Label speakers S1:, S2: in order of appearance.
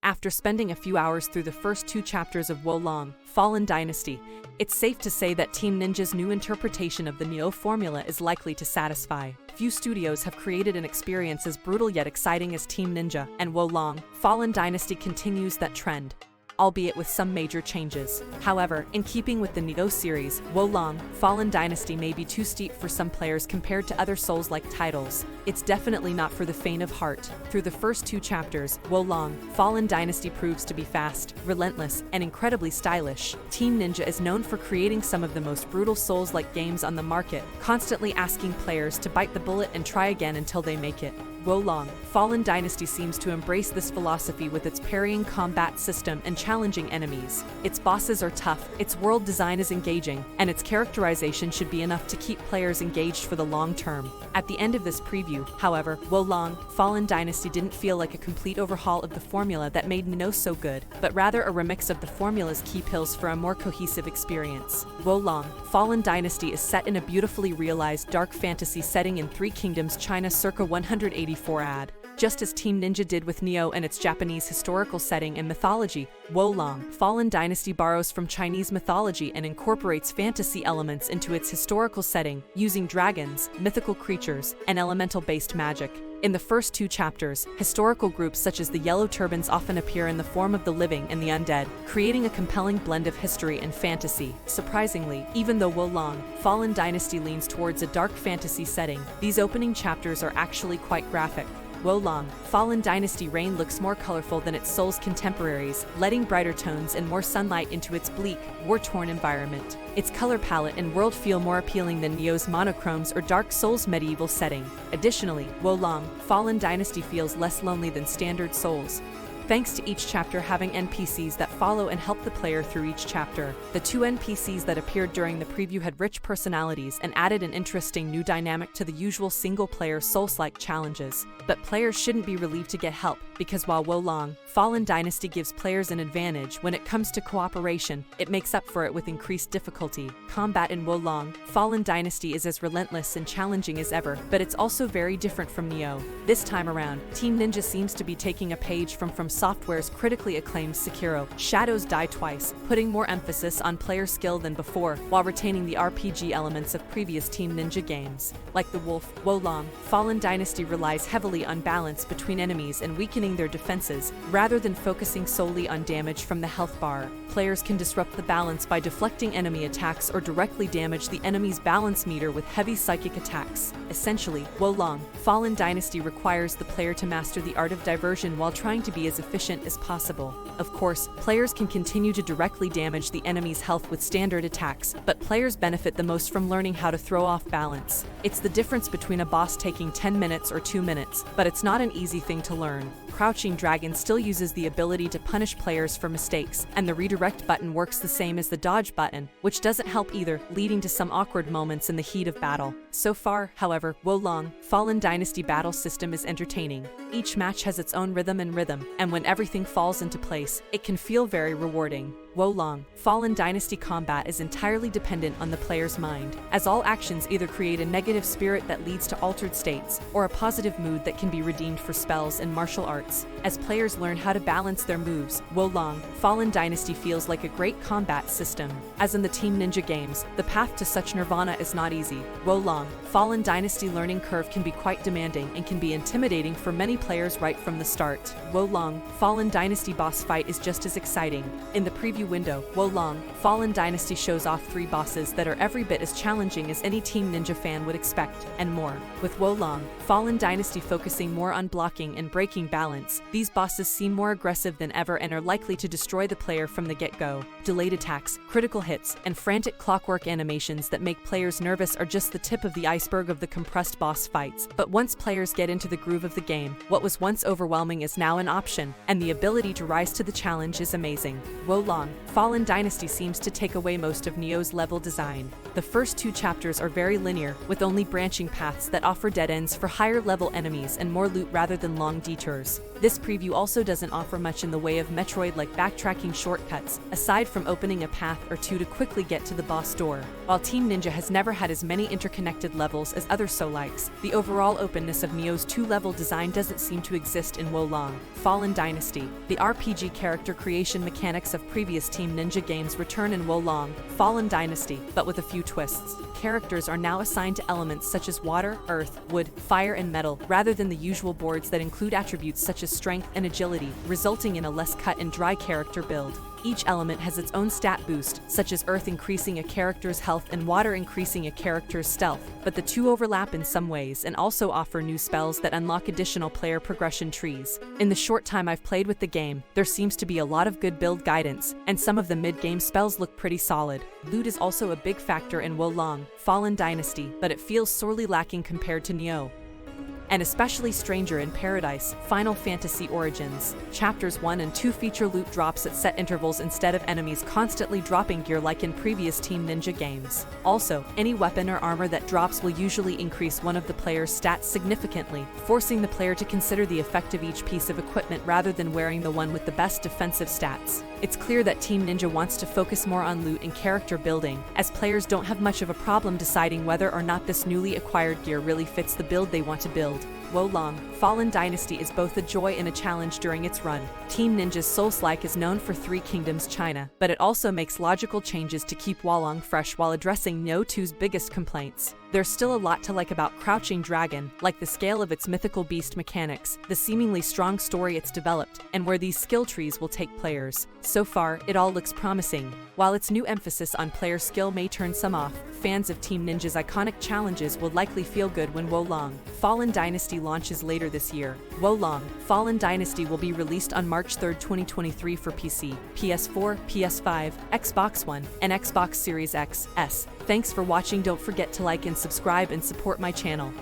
S1: After spending a few hours through the first 2 chapters of Wolong, Fallen Dynasty, it's safe to say that Team Ninja's new interpretation of the Neo formula is likely to satisfy. Few studios have created an experience as brutal yet exciting as Team Ninja, and Wolong, Fallen Dynasty continues that trend, albeit with some major changes. However, in keeping with the Neo series, Wolong, Fallen Dynasty may be too steep for some players compared to other Souls-like titles. It's definitely not for the faint of heart. Through the first 2 chapters, Wolong, Fallen Dynasty proves to be fast, relentless, and incredibly stylish. Team Ninja is known for creating some of the most brutal Souls-like games on the market, constantly asking players to bite the bullet and try again until they make it. Wolong, Fallen Dynasty seems to embrace this philosophy with its parrying combat system and challenging enemies. Its bosses are tough, its world design is engaging, and its characterization should be enough to keep players engaged for the long term. At the end of this preview, however, Wolong, Fallen Dynasty didn't feel like a complete overhaul of the formula that made Neo so good, but rather a remix of the formula's key pills for a more cohesive experience. Wolong, Fallen Dynasty is set in a beautifully realized dark fantasy setting in Three Kingdoms, China circa 184 AD. Just as Team Ninja did with Neo and its Japanese historical setting and mythology, Wolong, Fallen Dynasty borrows from Chinese mythology and incorporates fantasy elements into its historical setting, using dragons, mythical creatures, and elemental-based magic. In the first 2 chapters, historical groups such as the Yellow Turbans often appear in the form of the living and the undead, creating a compelling blend of history and fantasy. Surprisingly, even though Wolong, Fallen Dynasty leans towards a dark fantasy setting, these opening chapters are actually quite graphic. Wolong, Fallen Dynasty reign looks more colorful than its Souls contemporaries, letting brighter tones and more sunlight into its bleak, war-torn environment. Its color palette and world feel more appealing than Neo's monochromes or Dark Souls' medieval setting. Additionally, Wolong, Fallen Dynasty feels less lonely than standard Souls, thanks to each chapter having NPCs that follow and help the player through each chapter. The 2 NPCs that appeared during the preview had rich personalities and added an interesting new dynamic to the usual single-player Souls-like challenges. But players shouldn't be relieved to get help, because while Wolong, Fallen Dynasty gives players an advantage when it comes to cooperation, it makes up for it with increased difficulty. Combat in Wolong, Fallen Dynasty is as relentless and challenging as ever, but it's also very different from Neo. This time around, Team Ninja seems to be taking a page from Software's critically acclaimed Sekiro: Shadows Die Twice, putting more emphasis on player skill than before, while retaining the RPG elements of previous Team Ninja games. Like the Wolf, Wolong, Fallen Dynasty relies heavily on balance between enemies and weakening their defenses, rather than focusing solely on damage from the health bar. Players can disrupt the balance by deflecting enemy attacks or directly damage the enemy's balance meter with heavy psychic attacks. Essentially, Wolong, Fallen Dynasty requires the player to master the art of diversion while trying to be as efficient as possible. Of course, players can continue to directly damage the enemy's health with standard attacks, but players benefit the most from learning how to throw off balance. It's the difference between a boss taking 10 minutes or 2 minutes, but it's not an easy thing to learn. Crouching Dragon still uses the ability to punish players for mistakes, and the redirect button works the same as the dodge button, which doesn't help either, leading to some awkward moments in the heat of battle. So far, however, Wolong, Fallen Dynasty battle system is entertaining. Each match has its own rhythm, and when everything falls into place, it can feel very rewarding. Wolong, Fallen Dynasty combat is entirely dependent on the player's mind, as all actions either create a negative spirit that leads to altered states, or a positive mood that can be redeemed for spells and martial arts. As players learn how to balance their moves, Wolong, Fallen Dynasty feels like a great combat system. As in the Team Ninja games, the path to such nirvana is not easy. Wolong, Fallen Dynasty learning curve can be quite demanding and can be intimidating for many players right from the start. Wolong, Fallen Dynasty boss fight is just as exciting. In the preview window, Wolong, Fallen Dynasty shows off 3 bosses that are every bit as challenging as any Team Ninja fan would expect, and more. With Wolong, Fallen Dynasty focusing more on blocking and breaking balance, these bosses seem more aggressive than ever and are likely to destroy the player from the get-go. Delayed attacks, critical hits, and frantic clockwork animations that make players nervous are just the tip of the iceberg of the compressed boss fights. But once players get into the groove of the game, what was once overwhelming is now an option, and the ability to rise to the challenge is amazing. Wolong, Fallen Dynasty seems to take away most of Neo's level design. The first 2 chapters are very linear, with only branching paths that offer dead ends for higher level enemies and more loot rather than long detours. This preview also doesn't offer much in the way of Metroid-like backtracking shortcuts, aside from opening a path or two to quickly get to the boss door. While Team Ninja has never had as many interconnected levels as other soul-likes, the overall openness of Nioh's two-level design doesn't seem to exist in Wolong. Fallen Dynasty. The RPG character creation mechanics of previous Team Ninja games return in Wolong, Fallen Dynasty, but with a few twists. Characters are now assigned to elements such as water, earth, wood, fire, and metal, rather than the usual boards that include attributes such as strength and agility, resulting in a less cut and dry character build. Each element has its own stat boost, such as earth increasing a character's health and water increasing a character's stealth, but the two overlap in some ways and also offer new spells that unlock additional player progression trees. In the short time I've played with the game, there seems to be a lot of good build guidance, and some of the mid-game spells look pretty solid. Loot is also a big factor in Wolong, Fallen Dynasty, but it feels sorely lacking compared to Nioh. And especially Stranger in Paradise, Final Fantasy Origins. Chapters 1 and 2 feature loot drops at set intervals instead of enemies constantly dropping gear like in previous Team Ninja games. Also, any weapon or armor that drops will usually increase one of the player's stats significantly, forcing the player to consider the effect of each piece of equipment rather than wearing the one with the best defensive stats. It's clear that Team Ninja wants to focus more on loot and character building, as players don't have much of a problem deciding whether or not this newly acquired gear really fits the build they want to build. Wolong, Fallen Dynasty is both a joy and a challenge during its run. Team Ninja's soulslike is known for Three Kingdoms China, but it also makes logical changes to keep Wolong fresh while addressing Nioh 2's biggest complaints. There's still a lot to like about Crouching Dragon, like the scale of its mythical beast mechanics, the seemingly strong story it's developed, and where these skill trees will take players. So far, it all looks promising. While its new emphasis on player skill may turn some off, fans of Team Ninja's iconic challenges will likely feel good when Wolong, Fallen Dynasty launches later this year. Wolong, Fallen Dynasty will be released on March 3, 2023 for PC, PS4, PS5, Xbox One, and Xbox Series X, S. Thanks for watching. Don't forget to like and subscribe and support my channel.